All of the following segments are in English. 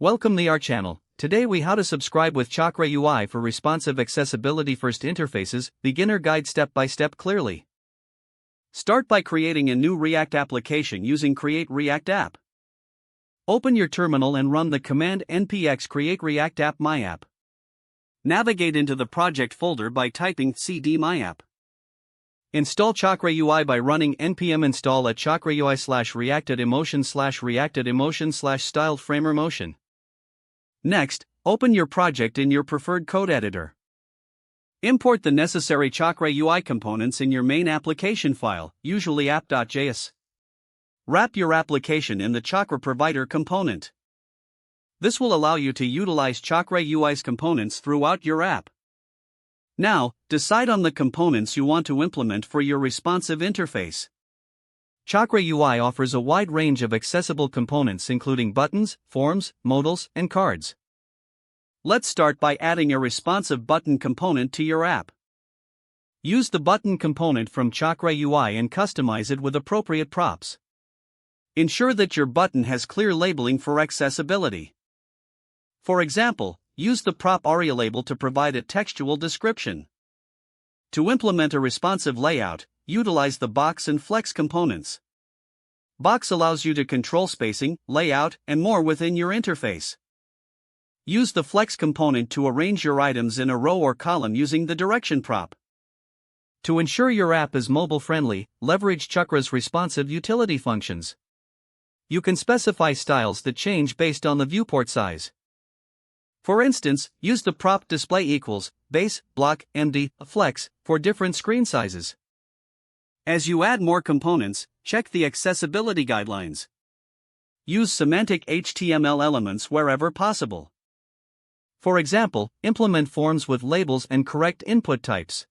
Welcome to our channel. Today we how to subscribe with Chakra UI for responsive accessibility first interfaces, beginner guide step by step clearly. Start by creating a new React application using Create React App. Open your terminal and run the command npx create react app myapp. Navigate into the project folder by typing cd myapp. Install Chakra UI by running npm install at Chakra UI /reacted emotion /styled framer motion. Next, open your project in your preferred code editor. Import the necessary Chakra UI components in your main application file, usually app.js. Wrap your application in the Chakra provider component. This will allow you to utilize Chakra UI's components throughout your app. Now, decide on the components you want to implement for your responsive interface. Chakra UI offers a wide range of accessible components including buttons, forms, modals, and cards. Let's start by adding a responsive button component to your app. Use the button component from Chakra UI and customize it with appropriate props. Ensure that your button has clear labeling for accessibility. For example, use the prop ARIA label to provide a textual description. To implement a responsive layout, utilize the box and flex components. Box allows you to control spacing, layout, and more within your interface. Use the flex component to arrange your items in a row or column using the direction prop. To ensure your app is mobile-friendly, leverage Chakra's responsive utility functions. You can specify styles that change based on the viewport size. For instance, use the prop display equals, base, block, MD, flex, for different screen sizes. As you add more components, check the accessibility guidelines. Use semantic HTML elements wherever possible. For example, implement forms with labels and correct input types.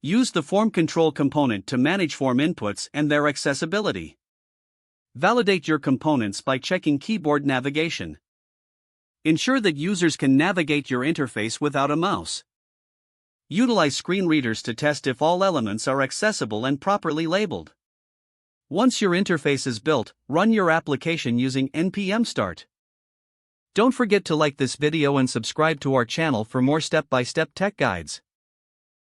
Use the form control component to manage form inputs and their accessibility. Validate your components by checking keyboard navigation. Ensure that users can navigate your interface without a mouse. Utilize screen readers to test if all elements are accessible and properly labeled. Once your interface is built, run your application using npm start. Don't forget to like this video and subscribe to our channel for more step-by-step tech guides.